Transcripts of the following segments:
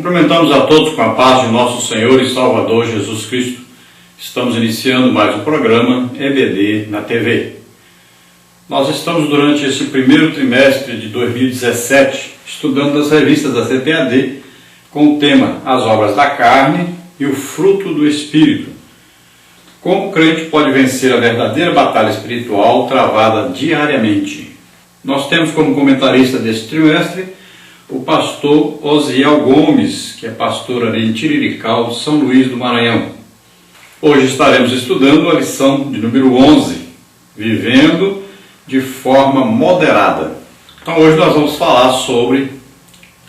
Cumprimentamos a todos com a paz de nosso Senhor e Salvador Jesus Cristo. Estamos iniciando mais um programa EBD na TV. Nós estamos durante esse primeiro trimestre de 2017 estudando as revistas da CTAD com o tema As Obras da Carne e o Fruto do Espírito. Como o crente pode vencer a verdadeira batalha espiritual travada diariamente? Nós temos como comentarista deste trimestre o pastor Osiel Gomes, que é pastor ali em Tirirical, São Luís do Maranhão. Hoje estaremos estudando a lição de número 11, Vivendo de Forma Moderada. Então hoje nós vamos falar sobre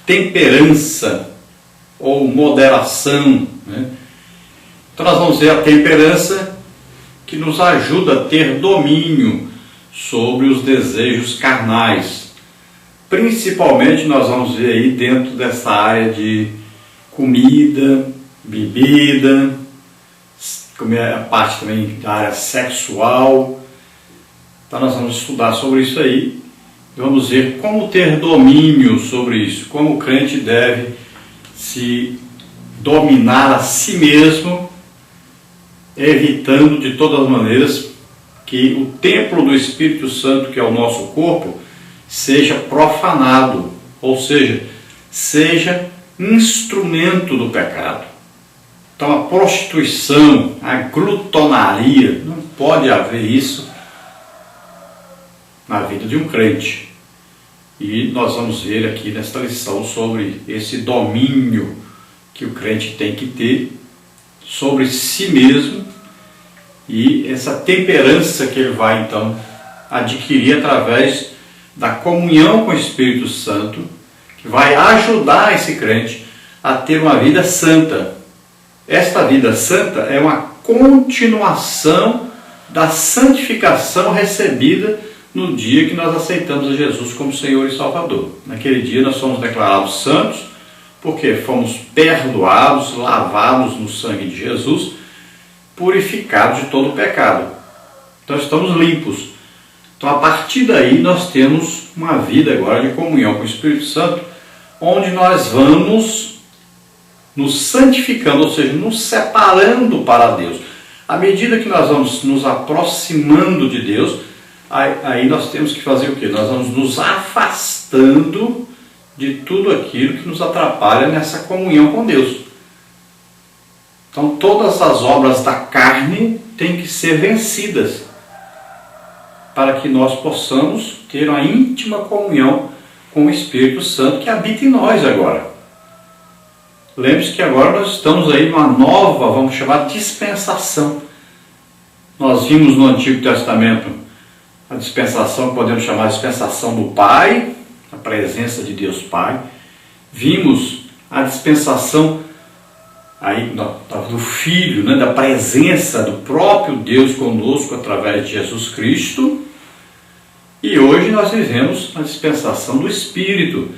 temperança ou moderação, né? Então nós vamos ver a temperança que nos ajuda a ter domínio sobre os desejos carnais. Principalmente nós vamos ver aí dentro dessa área de comida, bebida, a parte também da área sexual. Então nós vamos estudar sobre isso aí. Vamos ver como ter domínio sobre isso, como o crente deve se dominar a si mesmo, evitando de todas as maneiras que o templo do Espírito Santo, que é o nosso corpo, seja profanado, ou seja instrumento do pecado. Então a prostituição, a glutonaria, não pode haver isso na vida de um crente. E nós vamos ver aqui nesta lição sobre esse domínio que o crente tem que ter sobre si mesmo e essa temperança que ele vai então adquirir através da comunhão com o Espírito Santo, que vai ajudar esse crente a ter uma vida santa. Esta vida santa é uma continuação da santificação recebida no dia que nós aceitamos a Jesus como Senhor e Salvador. Naquele dia nós fomos declarados santos, porque fomos perdoados, lavados no sangue de Jesus, purificados de todo o pecado. Então estamos limpos. Então a partir daí nós temos uma vida agora de comunhão com o Espírito Santo, onde nós vamos nos santificando, ou seja, nos separando para Deus. À medida que nós vamos nos aproximando de Deus, aí nós temos que fazer o quê? Nós vamos nos afastando de tudo aquilo que nos atrapalha nessa comunhão com Deus. Então todas as obras da carne têm que ser vencidas, para que nós possamos ter uma íntima comunhão com o Espírito Santo que habita em nós agora. Lembre-se que agora nós estamos aí numa nova, vamos chamar, dispensação. Nós vimos no Antigo Testamento a dispensação que podemos chamar de dispensação do Pai, a presença de Deus Pai. Vimos a dispensação aí do Filho, né, da presença do próprio Deus conosco através de Jesus Cristo. E hoje nós vivemos a dispensação do Espírito.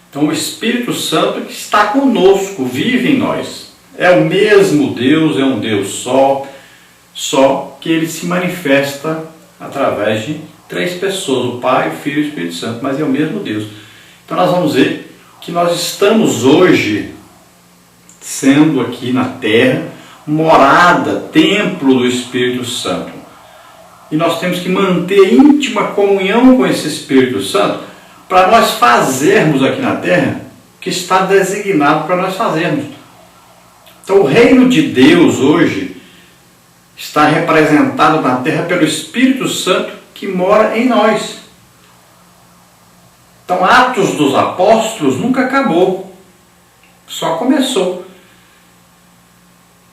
Então o Espírito Santo que está conosco, vive em nós. É o mesmo Deus, é um Deus só que ele se manifesta através de três pessoas, o Pai, o Filho e o Espírito Santo, mas é o mesmo Deus. Então nós vamos ver que nós estamos hoje sendo aqui na terra morada, templo do Espírito Santo. E nós temos que manter íntima comunhão com esse Espírito Santo para nós fazermos aqui na terra o que está designado para nós fazermos. Então o reino de Deus hoje está representado na terra pelo Espírito Santo que mora em nós. Então Atos dos Apóstolos nunca acabou, só começou.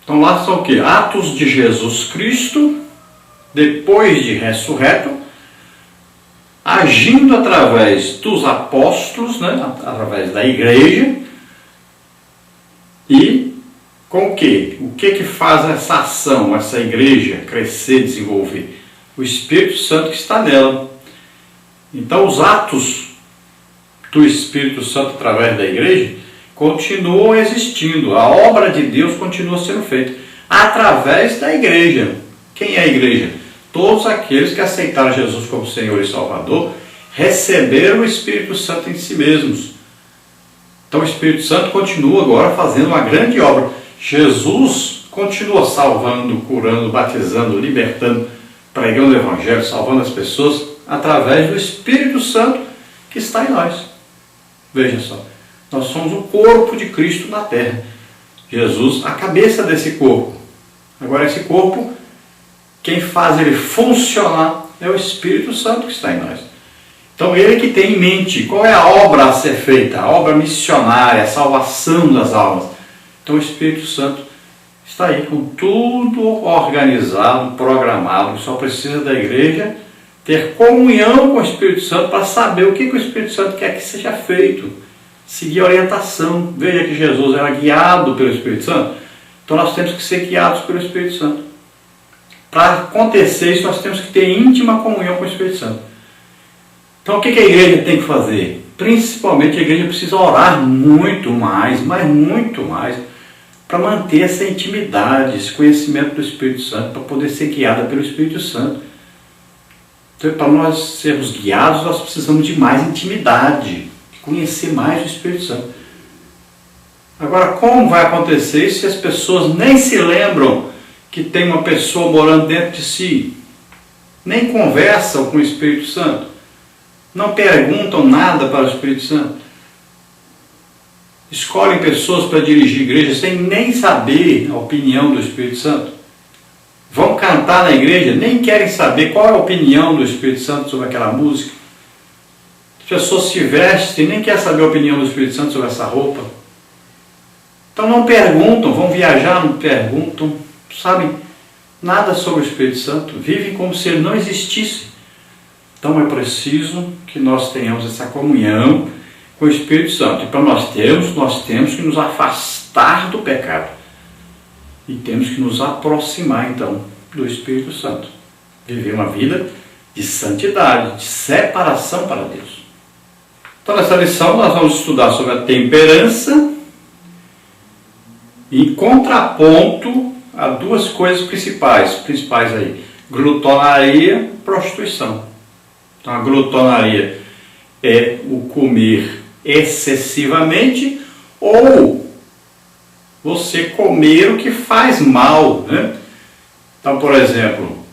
Então lá são o quê? Atos de Jesus Cristo, depois de ressurreto, agindo através dos apóstolos, né? Através da igreja, e com o quê? O que faz essa ação, essa igreja crescer, desenvolver? O Espírito Santo que está nela. Então os atos do Espírito Santo através da igreja continuam existindo. A obra de Deus continua sendo feita através da igreja. Quem é a igreja? Todos aqueles que aceitaram Jesus como Senhor e Salvador receberam o Espírito Santo em si mesmos. Então o Espírito Santo continua agora fazendo uma grande obra. Jesus continua salvando, curando, batizando, libertando, pregando o Evangelho, salvando as pessoas através do Espírito Santo que está em nós. Veja só, nós somos o corpo de Cristo na terra. Jesus, a cabeça desse corpo. Agora esse corpo, quem faz ele funcionar é o Espírito Santo que está em nós. Então ele que tem em mente qual é a obra a ser feita, a obra missionária, a salvação das almas. Então o Espírito Santo está aí com tudo organizado, programado, só precisa da igreja ter comunhão com o Espírito Santo para saber o que o Espírito Santo quer que seja feito, seguir a orientação. Veja que Jesus era guiado pelo Espírito Santo, então nós temos que ser guiados pelo Espírito Santo. Para acontecer isso, nós temos que ter íntima comunhão com o Espírito Santo. Então o que a igreja tem que fazer? Principalmente a igreja precisa orar muito mais, mas muito mais, para manter essa intimidade, esse conhecimento do Espírito Santo, para poder ser guiada pelo Espírito Santo. Então, para nós sermos guiados, nós precisamos de mais intimidade, de conhecer mais o Espírito Santo. Agora, como vai acontecer isso se as pessoas nem se lembram que tem uma pessoa morando dentro de si? Nem conversam com o Espírito Santo? Não perguntam nada para o Espírito Santo? Escolhem pessoas para dirigir igrejas sem nem saber a opinião do Espírito Santo? Vão cantar na igreja, nem querem saber qual é a opinião do Espírito Santo sobre aquela música? As pessoas se vestem, nem querem saber a opinião do Espírito Santo sobre essa roupa? Então não perguntam, vão viajar, não perguntam, sabem nada sobre o Espírito Santo, vivem como se ele não existisse. Então é preciso que nós tenhamos essa comunhão com o Espírito Santo. E para nós temos que nos afastar do pecado. E temos que nos aproximar então do Espírito Santo. Viver uma vida de santidade, de separação para Deus. Então nessa lição nós vamos estudar sobre a temperança em contraponto a duas coisas principais aí: glutonaria e prostituição. Então a glutonaria é o comer excessivamente ou você comer o que faz mal, né? Então, por exemplo,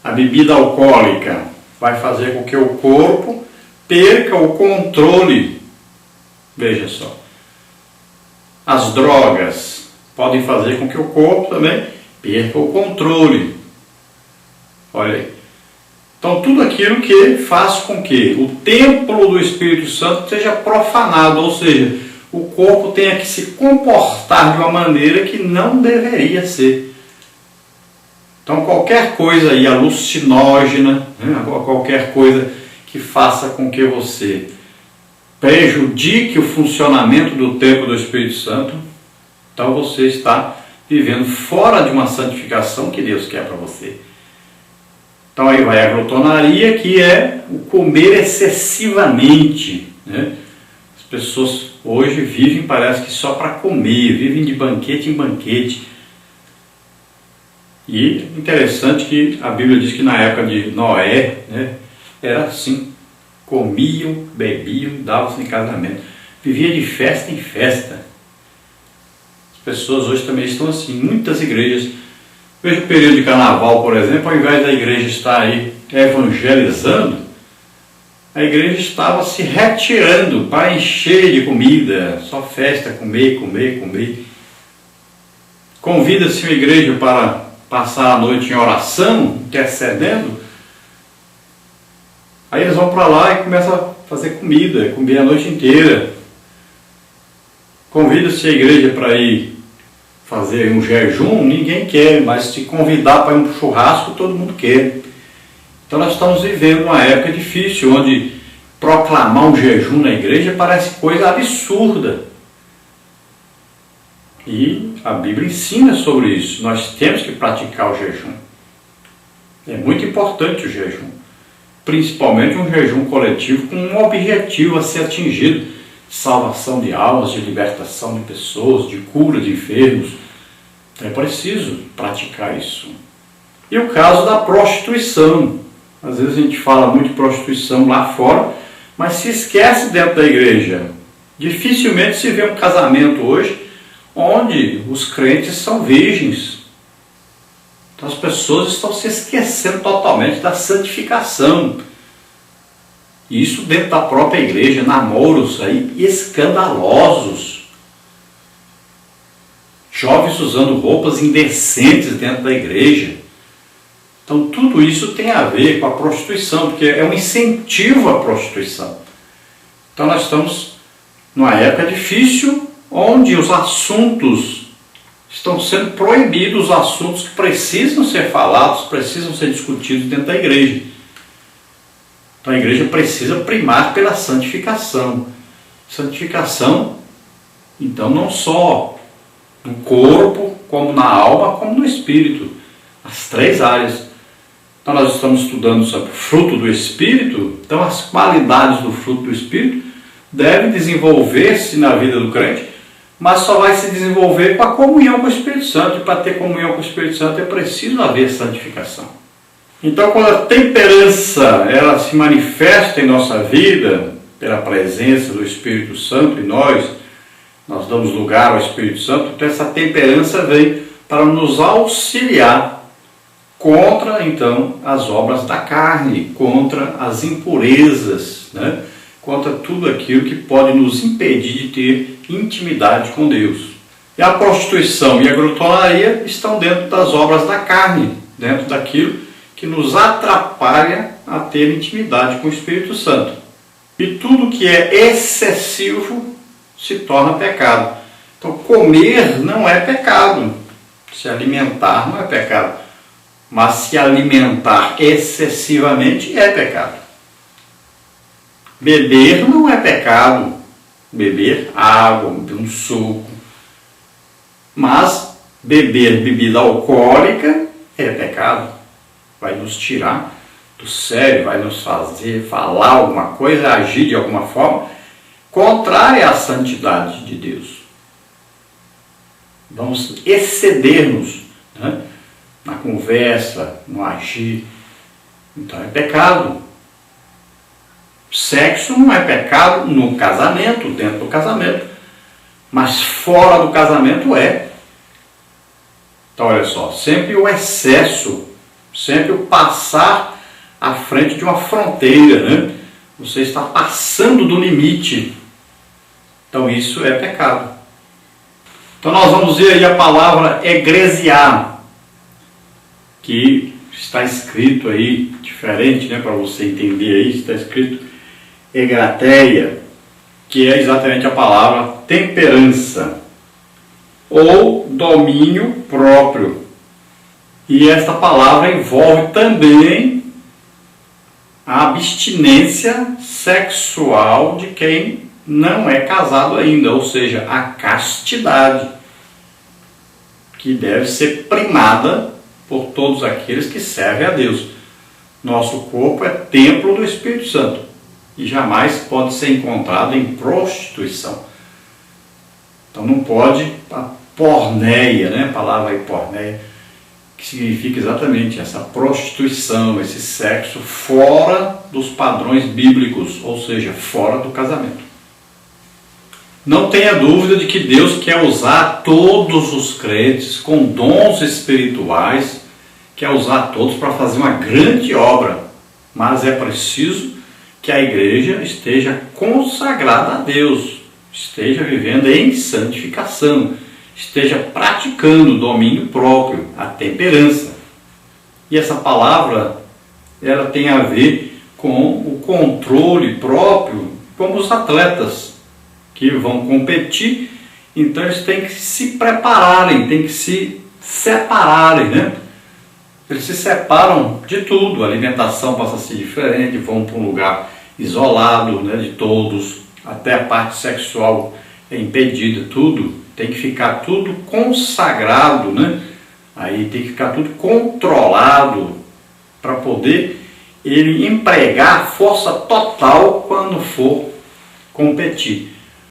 a bebida alcoólica vai fazer com que o corpo perca o controle. Veja só. As drogas podem fazer com que o corpo também perca o controle. Olha aí. Então, tudo aquilo que faz com que o templo do Espírito Santo seja profanado, ou seja, o corpo tenha que se comportar de uma maneira que não deveria ser. Então, qualquer coisa aí alucinógena, né, qualquer coisa que faça com que você prejudique o funcionamento do templo do Espírito Santo, então você está vivendo fora de uma santificação que Deus quer para você. Então aí vai a glutonaria, que é o comer excessivamente, né? As pessoas hoje vivem, parece que só para comer, vivem de banquete em banquete. E interessante que a Bíblia diz que na época de Noé, né, era assim: comiam, bebiam, davam-se em casamento, vivia de festa em festa. As pessoas hoje também estão assim, muitas igrejas. Veja o período de carnaval, por exemplo, ao invés da igreja estar aí evangelizando, a igreja estava se retirando para encher de comida, só festa, comer, comer, comer. Convida-se uma igreja para passar a noite em oração, intercedendo, aí eles vão para lá e começam a fazer comida, comer a noite inteira. Convida-se a igreja para ir fazer um jejum, ninguém quer, mas se convidar para ir um churrasco, todo mundo quer. Então nós estamos vivendo uma época difícil, onde proclamar um jejum na igreja parece coisa absurda. E a Bíblia ensina sobre isso. Nós temos que praticar o jejum. É muito importante o jejum. Principalmente um jejum coletivo com um objetivo a ser atingido: salvação de almas, de libertação de pessoas, de cura de enfermos. É preciso praticar isso. E o caso da prostituição. Às vezes a gente fala muito de prostituição lá fora, mas se esquece dentro da igreja. Dificilmente se vê um casamento hoje onde os crentes são virgens. Então as pessoas estão se esquecendo totalmente da santificação. Isso dentro da própria igreja, namoros aí escandalosos. Jovens usando roupas indecentes dentro da igreja. Então tudo isso tem a ver com a prostituição, porque é um incentivo à prostituição. Então nós estamos numa época difícil, onde os assuntos estão sendo proibidos, os assuntos que precisam ser falados, precisam ser discutidos dentro da igreja. Então a igreja precisa primar pela santificação. Santificação, então, não só no corpo, como na alma, como no espírito. As três áreas. Então nós estamos estudando sobre o fruto do Espírito. Então as qualidades do fruto do Espírito devem desenvolver-se na vida do crente, mas só vai se desenvolver com a comunhão com o Espírito Santo. E para ter comunhão com o Espírito Santo é preciso haver santificação. Então quando a temperança ela se manifesta em nossa vida, pela presença do Espírito Santo em nós damos lugar ao Espírito Santo, então essa temperança vem para nos auxiliar contra, então, as obras da carne, contra as impurezas, né? Contra tudo aquilo que pode nos impedir de ter intimidade com Deus. E a prostituição e a glutonaria estão dentro das obras da carne, dentro daquilo que nos atrapalha a ter intimidade com o Espírito Santo. E tudo que é excessivo se torna pecado. Então, comer não é pecado, se alimentar não é pecado. Mas se alimentar excessivamente é pecado. Beber não é pecado. Beber água, beber um suco. Mas beber bebida alcoólica é pecado. Vai nos tirar do sério, vai nos fazer falar alguma coisa, agir de alguma forma contrária à santidade de Deus. Vamos exceder-nos, né? Na conversa, no agir. Então é pecado. Sexo não é pecado no casamento, dentro do casamento, mas fora do casamento é. Então olha só, sempre o excesso, sempre o passar à frente de uma fronteira, né? Você está passando do limite. Então isso é pecado. Então nós vamos ver aí a palavra egresiar, que está escrito aí, diferente, né, para você entender aí, está escrito egrateia, que é exatamente a palavra temperança, ou domínio próprio. E esta palavra envolve também a abstinência sexual de quem não é casado ainda, ou seja, a castidade, que deve ser primada por todos aqueles que servem a Deus. Nosso corpo é templo do Espírito Santo e jamais pode ser encontrado em prostituição. Então não pode a porneia, né? A palavra aí, porneia, que significa exatamente essa prostituição, esse sexo fora dos padrões bíblicos, ou seja, fora do casamento. Não tenha dúvida de que Deus quer usar todos os crentes com dons espirituais, quer usar todos para fazer uma grande obra, mas é preciso que a igreja esteja consagrada a Deus, esteja vivendo em santificação, esteja praticando o domínio próprio, a temperança. E essa palavra, ela tem a ver com o controle próprio, como os atletas que vão competir. Então eles têm que se prepararem, têm que se separarem, né? Eles se separam de tudo, a alimentação passa a ser diferente, vão para um lugar isolado, né, de todos, até a parte sexual é impedida, tudo, tem que ficar tudo consagrado, né? Aí tem que ficar tudo controlado para poder ele empregar força total quando for competir.